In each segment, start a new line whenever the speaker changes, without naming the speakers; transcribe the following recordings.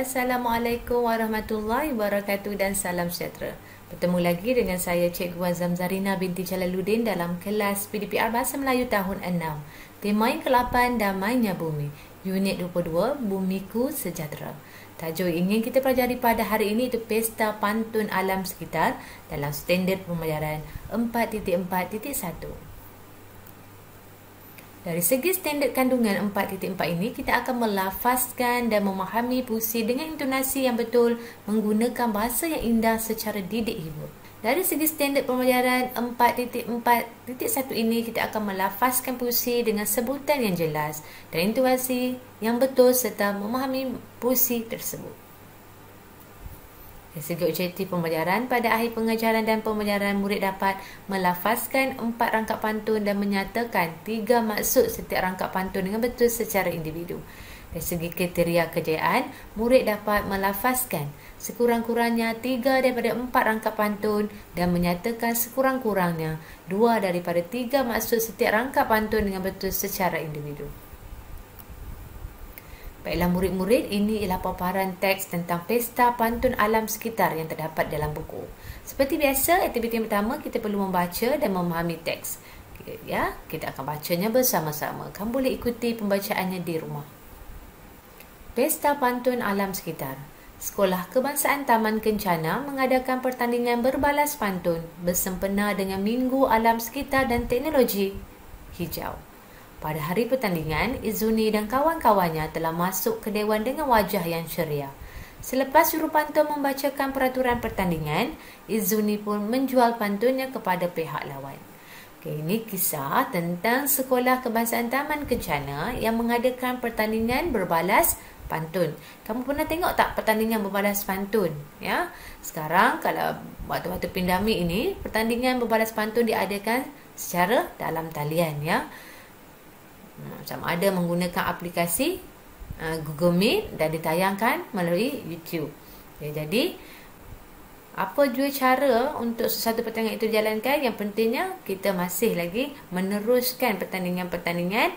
Assalamualaikum warahmatullahi wabarakatuh dan salam sejahtera. Bertemu lagi dengan saya Cikgu Azam Zarina binti Jalaluddin dalam kelas PDPR Bahasa Melayu tahun 6. Tema yang ke-8, Damainya Bumi. Unit 22, Bumiku Sejahtera. Tajuk ingin kita pelajari pada hari ini itu Pesta Pantun Alam Sekitar dalam standard pembelajaran 4.4.1. Dari segi standard kandungan 4.4 ini, kita akan melafazkan dan memahami puisi dengan intonasi yang betul menggunakan bahasa yang indah secara didik hibur. Dari segi standard pembelajaran 4.4.1 ini, kita akan melafazkan puisi dengan sebutan yang jelas dan intonasi yang betul serta memahami puisi tersebut. Dari segi objektif pembelajaran, pada akhir pengajaran dan pembelajaran, murid dapat melafazkan 4 rangkap pantun dan menyatakan 3 maksud setiap rangkap pantun dengan betul secara individu. Dari segi kriteria kejayaan, murid dapat melafazkan sekurang-kurangnya 3 daripada 4 rangkap pantun dan menyatakan sekurang-kurangnya 2 daripada 3 maksud setiap rangkap pantun dengan betul secara individu. Baiklah murid-murid, ini ialah paparan teks tentang Pesta Pantun Alam Sekitar yang terdapat dalam buku. Seperti biasa, aktiviti yang pertama kita perlu membaca dan memahami teks. Ya, kita akan bacanya bersama-sama. Kamu boleh ikuti pembacaannya di rumah. Pesta Pantun Alam Sekitar. Sekolah Kebangsaan Taman Kencana mengadakan pertandingan berbalas pantun bersempena dengan Minggu Alam Sekitar dan Teknologi Hijau. Pada hari pertandingan, Izuni dan kawan-kawannya telah masuk ke dewan dengan wajah yang ceria. Selepas jurupantun membacakan peraturan pertandingan, Izuni pun menjual pantunnya kepada pihak lawan. Ini kisah tentang Sekolah Kebangsaan Taman Kencana yang mengadakan pertandingan berbalas pantun. Kamu pernah tengok tak pertandingan berbalas pantun? Ya, sekarang kalau waktu-waktu pandemik ini, pertandingan berbalas pantun diadakan secara dalam talian, ya. Sama ada menggunakan aplikasi Google Meet dan ditayangkan melalui YouTube. Jadi, apa jua cara untuk sesuatu pertandingan itu dijalankan, yang pentingnya kita masih lagi meneruskan pertandingan-pertandingan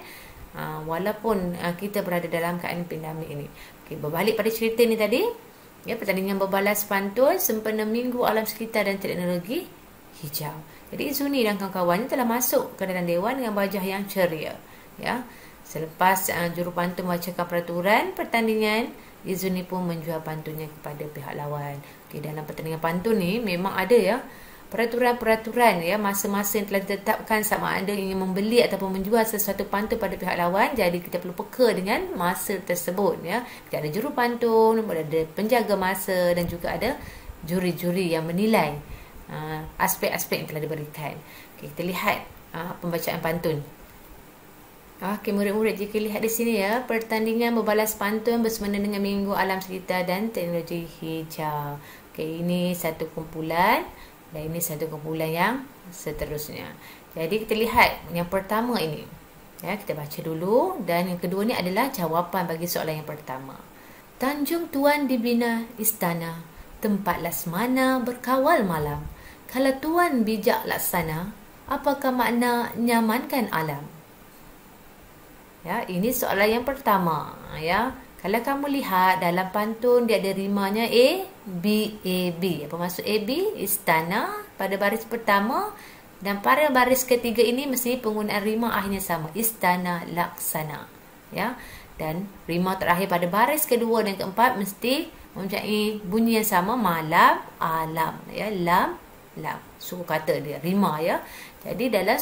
walaupun kita berada dalam keadaan pandemik ini. Berbalik pada cerita ni tadi, ya, pertandingan berbalas pantun sempena Minggu Alam Sekitar dan Teknologi Hijau. Jadi Izuni dan kawan-kawannya telah masuk ke dalam dewan dengan wajah yang ceria. Ya, selepas jurupantun membacakan peraturan pertandingan, Izuni pun menjual pantunnya kepada pihak lawan. Dalam pertandingan pantun ni memang ada, ya, peraturan-peraturan, ya, masa-masa yang telah ditetapkan sama ada ingin membeli ataupun menjual sesuatu pantun pada pihak lawan. Jadi kita perlu peka dengan masa tersebut, ya. Kita ada jurupantun, ada penjaga masa dan juga ada juri-juri yang menilai aspek-aspek yang telah diberikan. Kita lihat pembacaan pantun. Murid-murid, jika lihat di sini, ya, pertandingan berbalas pantun bersempena dengan Minggu Alam Sekitar dan Teknologi Hijau. Ini satu kumpulan dan ini satu kumpulan yang seterusnya. Jadi kita lihat yang pertama ini. Ya, kita baca dulu, dan yang kedua ni adalah jawapan bagi soalan yang pertama. Tanjung Tuan dibina istana, tempat lasmana berkawal malam. Kalau Tuan bijak laksana, apakah makna nyamankan alam? Ya, ini soalan yang pertama, ya. Kalau kamu lihat dalam pantun, dia ada rimanya A, B, A, B. Apa maksud A, B? Istana pada baris pertama, dan pada baris ketiga ini mesti penggunaan rima akhirnya sama, istana laksana, ya. Dan rima terakhir pada baris kedua dan keempat mesti mempunyai bunyi yang sama, malam, alam, ya, lam, lam. Suku kata dia rima, ya. Jadi dalam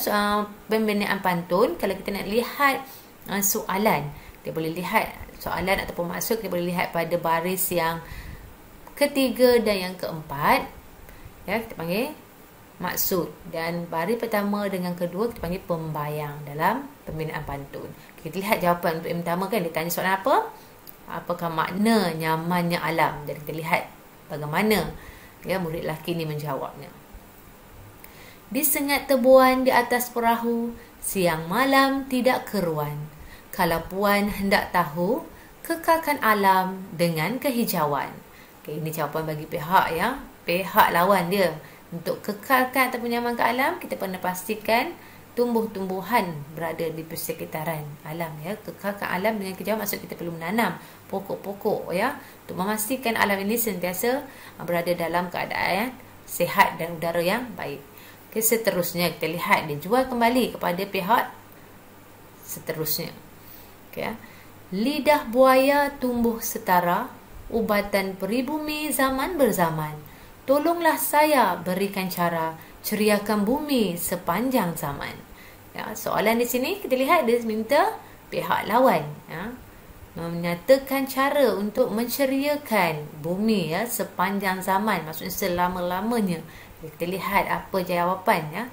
pembinaan pantun, kalau kita nak lihat soalan, dia boleh lihat soalan ataupun maksud, kita boleh lihat pada baris yang ketiga dan yang keempat, ya, kita panggil maksud, dan baris pertama dengan kedua kita panggil pembayang dalam pembinaan pantun. Kita lihat jawapan untuk yang pertama, kan, dia tanya soalan apa? Apakah makna nyamannya alam? Jadi kita lihat bagaimana, ya, murid lelaki ni menjawabnya. Disengat tebuan di atas perahu, siang malam tidak keruan. Kalau puan hendak tahu, kekalkan alam dengan kehijauan. Ini jawapan bagi pihak, ya, pihak lawan dia. Untuk kekalkan ataupun nyamankan alam, kita perlu pastikan tumbuh-tumbuhan berada di persekitaran alam, ya. Kekalkan alam dengan kejauhan maksud kita perlu menanam pokok-pokok, ya, untuk memastikan alam ini sentiasa berada dalam keadaan sihat dan udara yang baik. Okay, seterusnya kita lihat dijual kembali kepada pihak seterusnya. Okay, ya. Lidah buaya tumbuh setara, ubatan peribumi zaman berzaman. Tolonglah saya berikan cara, ceriakan bumi sepanjang zaman. Ya, soalan di sini kita lihat dia minta pihak lawan, ya, menyatakan cara untuk menceriakan bumi, ya, sepanjang zaman, maksudnya selama-lamanya. Kita lihat apa jawapan, ya.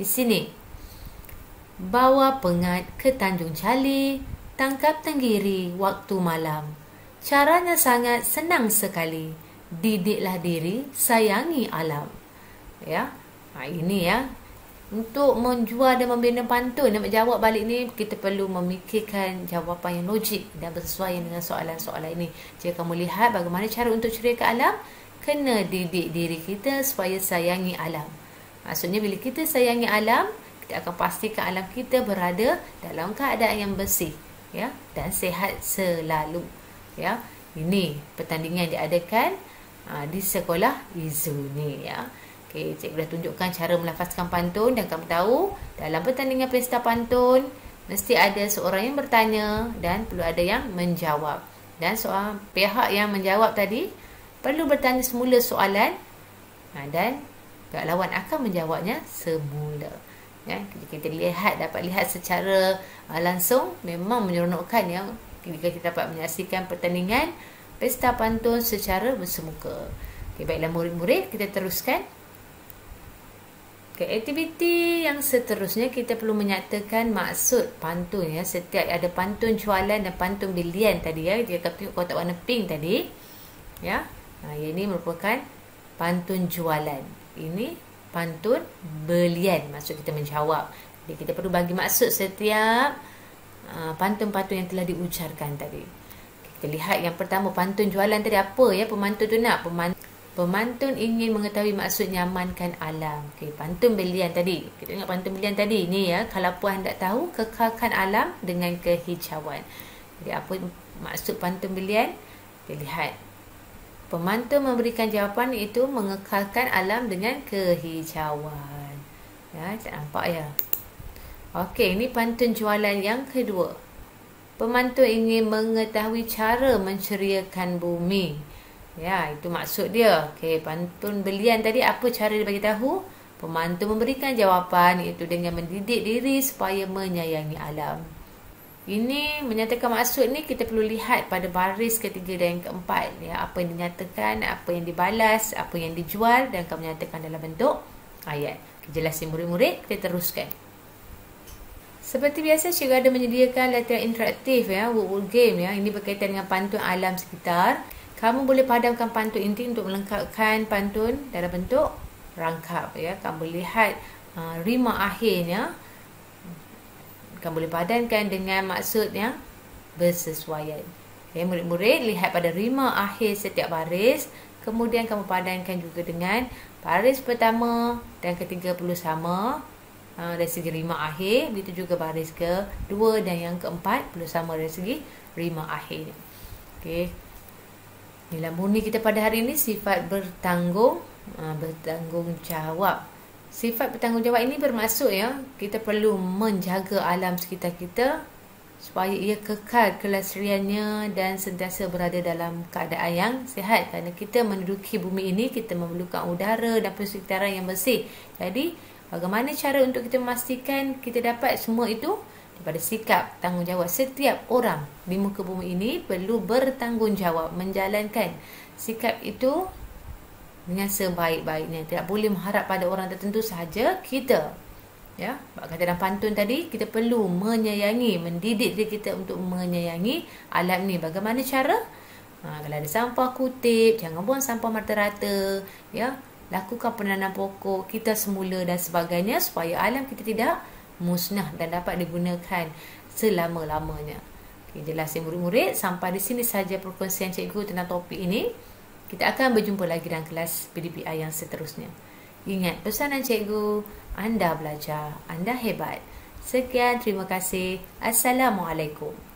Di sini, bawa pengat ke Tanjung Cali, tangkap tenggiri waktu malam. Caranya sangat senang sekali. Didiklah diri, sayangi alam. Ya, ini, ya. Untuk menjual dan membina pantun dan menjawab balik ni, kita perlu memikirkan jawapan yang logik dan bersesuaian dengan soalan-soalan ini. Jika kamu lihat bagaimana cara untuk ceriakan alam, kena didik diri kita supaya sayangi alam. Maksudnya bila kita sayangi alam, kita akan pastikan alam kita berada dalam keadaan yang bersih, ya, dan sihat selalu. Ya, ini pertandingan diadakan di sekolah Izu ni, ya. Okey, cikgu dah tunjukkan cara melafazkan pantun dan kamu tahu dalam pertandingan pesta pantun mesti ada seorang yang bertanya dan perlu ada yang menjawab. Dan seorang pihak yang menjawab tadi perlu bertanya semula soalan dan pihak lawan akan menjawabnya semula. Ya, kita dapat lihat secara langsung memang menyeronokkan, ya, jika kita dapat menyaksikan pertandingan pesta pantun secara bersemuka. Okey, baiklah murid-murid, kita teruskan. Okay, aktiviti yang seterusnya kita perlu menyatakan maksud pantun, ya. Setiap ada pantun jualan dan pantun belian tadi, ya. Dia tengok kotak warna pink tadi, ya. Yang ini merupakan pantun jualan. Ini pantun belian, maksud kita menjawab. Jadi kita perlu bagi maksud setiap pantun-pantun yang telah diucarkan tadi. Kita lihat yang pertama, pantun jualan tadi apa, ya, pemantun tu nak pemantun ingin mengetahui maksud nyamankan alam. Okey, pantun belian tadi. Kita tengok pantun belian tadi ni, ya. Kalau puan hendak tahu, kekalkan alam dengan kehijauan. Jadi apa maksud pantun belian? Kita lihat. Pemantun memberikan jawapan iaitu mengekalkan alam dengan kehijauan. Ya, tak nampak, ya. Okey, ini pantun jualan yang kedua. Pemantun ingin mengetahui cara menceriakan bumi. Ya, itu maksud dia. Okey, pantun belian tadi apa cara dia bagi tahu? Pemantun memberikan jawapan iaitu dengan mendidik diri supaya menyayangi alam. Ini menyatakan maksud ni kita perlu lihat pada baris ketiga dan yang keempat, ya, apa yang dinyatakan, apa yang dibalas, apa yang dijual dan kamu nyatakan dalam bentuk ayat. Jelasin murid-murid, kita teruskan. Seperti biasa, cikgu ada menyediakan latihan interaktif, ya, word game, ya. Ini berkaitan dengan pantun alam sekitar. Kamu boleh padamkan pantun inti untuk melengkapkan pantun dalam bentuk rangkap, ya. Kamu lihat rima akhirnya. Kamu boleh padankan dengan maksud yang bersesuaian. Okay, murid-murid lihat pada rima akhir setiap baris. Kemudian kamu padankan juga dengan baris pertama dan ketiga perlu sama dari segi rima akhir. Begitu juga baris kedua dan yang keempat perlu sama dari segi rima akhir. Okey. Nilai murni kita pada hari ini sifat bertanggungjawab. Sifat bertanggungjawab ini bermaksud, ya, kita perlu menjaga alam sekitar kita supaya ia kekal kelestariannya dan sentiasa berada dalam keadaan yang sihat. Kerana kita menduduki bumi ini, kita memerlukan udara dan persekitaran yang bersih. Jadi, bagaimana cara untuk kita memastikan kita dapat semua itu? Daripada sikap tanggungjawab setiap orang di muka bumi ini perlu bertanggungjawab menjalankan sikap itu dengan sebaik-baiknya. Tidak boleh mengharap pada orang tertentu sahaja. Kita, ya, kata dalam pantun tadi, kita perlu menyayangi, mendidik diri kita untuk menyayangi alam ni. Bagaimana cara? Kalau ada sampah kutip, jangan buang sampah merata-rata, ya. Lakukan penanam pokok kita semula dan sebagainya supaya alam kita tidak musnah dan dapat digunakan selama-lamanya. Okay, jelasin murid-murid. Sampai di sini saja perkongsian cikgu tentang topik ini. Kita akan berjumpa lagi dalam kelas PDPI yang seterusnya. Ingat pesanan cikgu, anda belajar, anda hebat. Sekian, terima kasih. Assalamualaikum.